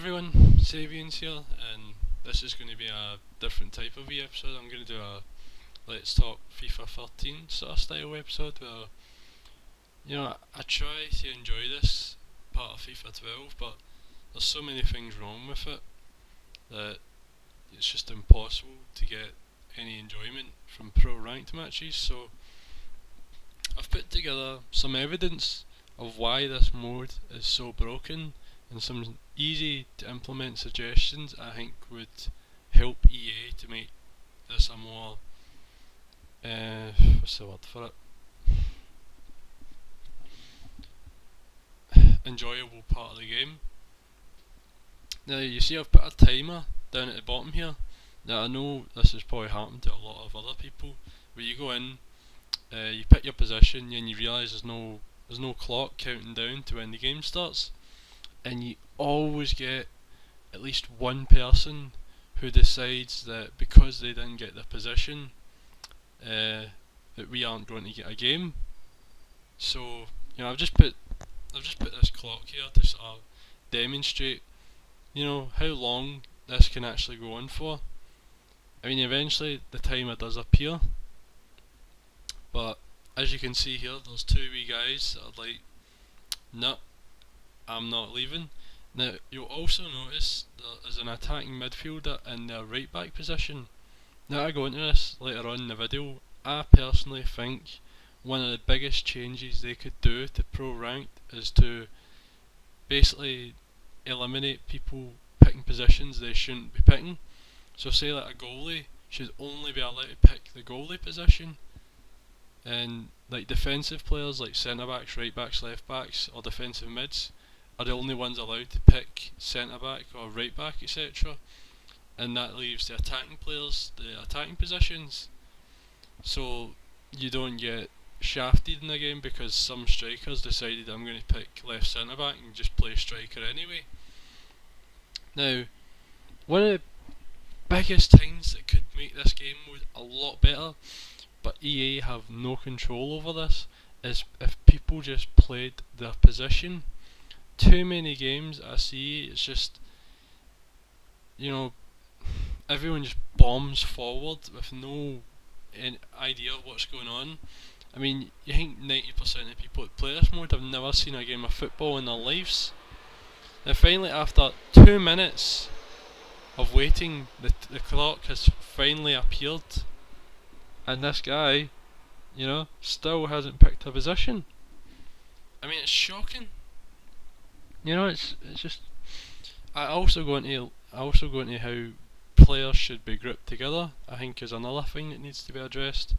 everyone, SabiaNz here, and this is going to be a different type of episode. I'm going to do a Let's Talk FIFA 13 sort of style episode where, I try to enjoy this part of FIFA 12, but there's so many things wrong with it that it's just impossible to get any enjoyment from pro ranked matches. So I've put together some evidence of why this mode is so broken and some easy to implement suggestions I think would help EA to make this a more what's the word for it, enjoyable part of the game. Now you see I've put a timer down at the bottom here. Now I know this has probably happened to a lot of other people, where you go in, you pick your position and you realise there's no clock counting down to when the game starts, and you always get at least one person who decides that because they didn't get their position, that we aren't going to get a game. So I've just put this clock here to sort of demonstrate how long this can actually go on for. I mean, eventually the timer does appear, but as you can see here, there's two wee guys that are like, no, I'm not leaving. Now you'll also notice there is an attacking midfielder in their right back position. Now I go into this later on in the video. I personally think one of the biggest changes they could do to pro ranked is to basically eliminate people picking positions they shouldn't be picking. So say like a goalie should only be allowed to pick the goalie position, and like defensive players like centre backs, right backs, left backs or defensive mids are the only ones allowed to pick centre back or right back, etc. And that leaves the attacking players the attacking positions. So you don't get shafted in the game because some strikers decided I'm going to pick left centre back and just play striker anyway. Now, one of the biggest things that could make this game mode a lot better, but EA have no control over this, is if people just played their position. Too many games I see, it's just everyone just bombs forward with no idea what's going on. I mean, you think 90% of people that play this mode have never seen a game of football in their lives. And finally, after 2 minutes of waiting, the clock has finally appeared, and this guy, still hasn't picked a position. I mean, it's shocking. It's just. I also go into how players should be grouped together. I think is another thing that needs to be addressed.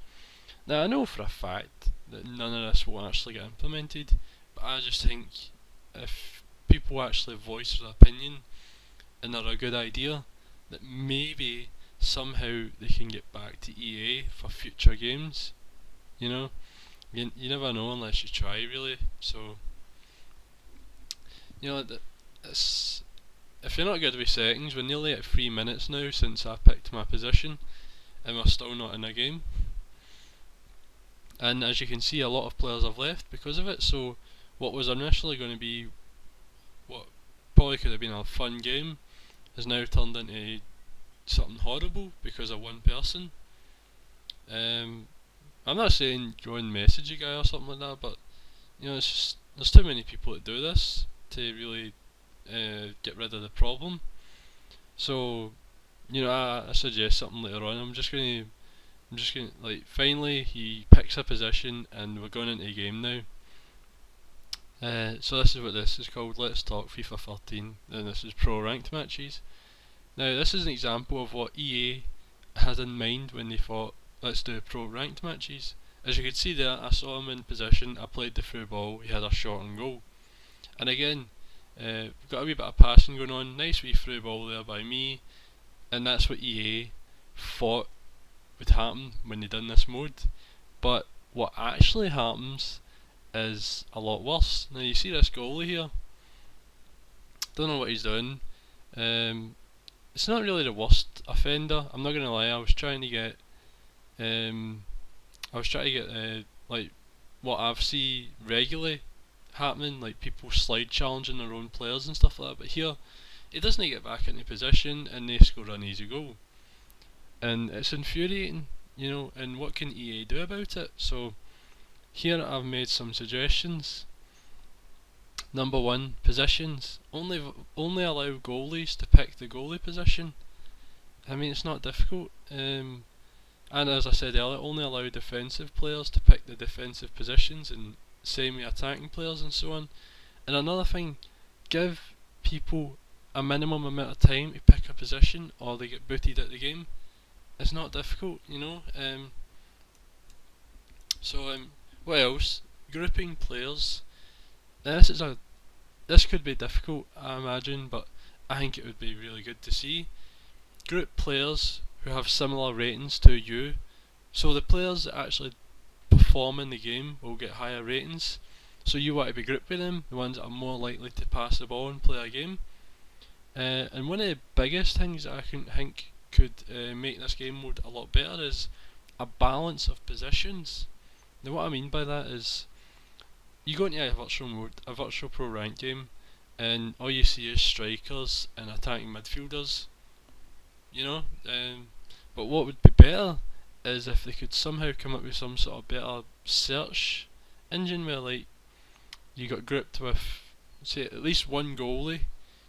Now I know for a fact that none of this will actually get implemented, but I just think if people actually voice their opinion and they're a good idea, that maybe somehow they can get back to EA for future games. You never know unless you try, really. So if you're not good with settings, we're nearly at 3 minutes now since I picked my position, and we're still not in a game. And as you can see, a lot of players have left because of it. So what was initially going to be what probably could have been a fun game has now turned into something horrible because of one person. I'm not saying go and message a guy or something like that, but it's just, there's too many people that do this to really get rid of the problem. So I suggest something later on. I'm just gonna like, finally he picks a position and we're going into the game now. So this is what this is called. Let's Talk FIFA 13, and this is pro ranked matches. Now this is an example of what EA had in mind when they thought let's do pro ranked matches. As you can see there, I saw him in position, I played the through ball, he had a shot on goal. And again, we've got a wee bit of passing going on, nice wee through ball there by me, and that's what EA thought would happen when they done this mode. But what actually happens is a lot worse. Now you see this goalie here, don't know what he's doing. It's not really the worst offender, I'm not gonna lie. I was trying to get like what I've seen regularly happening, like people slide challenging their own players and stuff like that. But here he doesn't get back into position and they score an easy goal. And it's infuriating, you know, and what can EA do about it? So here I've made some suggestions. Number one, positions. Only allow goalies to pick the goalie position. I mean, it's not difficult. And as I said earlier, only allow defensive players to pick the defensive positions, and same with attacking players and so on. And another thing, give people a minimum amount of time to pick a position or they get booted at the game. It's not difficult, you know. What else? Grouping players. Now this could be difficult, I imagine, but I think it would be really good to see. Group players who have similar ratings to you, so the players that actually perform in the game will get higher ratings. So you want to be grouped with them, the ones that are more likely to pass the ball and play a game. And one of the biggest things that I think could make this game mode a lot better is a balance of positions. Now what I mean by that is, you go into a virtual mode, a virtual pro rank game, and all you see is strikers and attacking midfielders, you know. But what would be better is if they could somehow come up with some sort of better search engine where, like, you got grouped with, say, at least one goalie,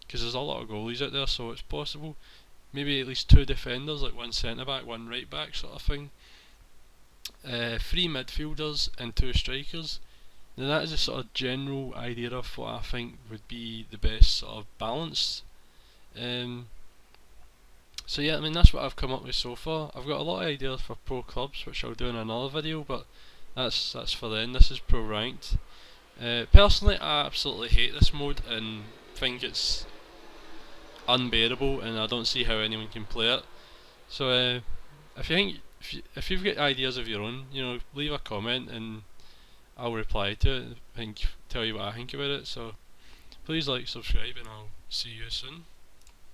because there's a lot of goalies out there, so it's possible. Maybe at least two defenders, like one centre back, one right back, sort of thing. 3 midfielders and 2 strikers. Now that is a sort of general idea of what I think would be the best sort of balance. So yeah, I mean, that's what I've come up with so far. I've got a lot of ideas for pro clubs, which I'll do in another video, but that's for then. This is pro ranked. Personally, I absolutely hate this mode and think it's unbearable, and I don't see how anyone can play it. So if you've got ideas of your own, you know, leave a comment and I'll reply to it and tell you what I think about it. So please like, subscribe, and I'll see you soon.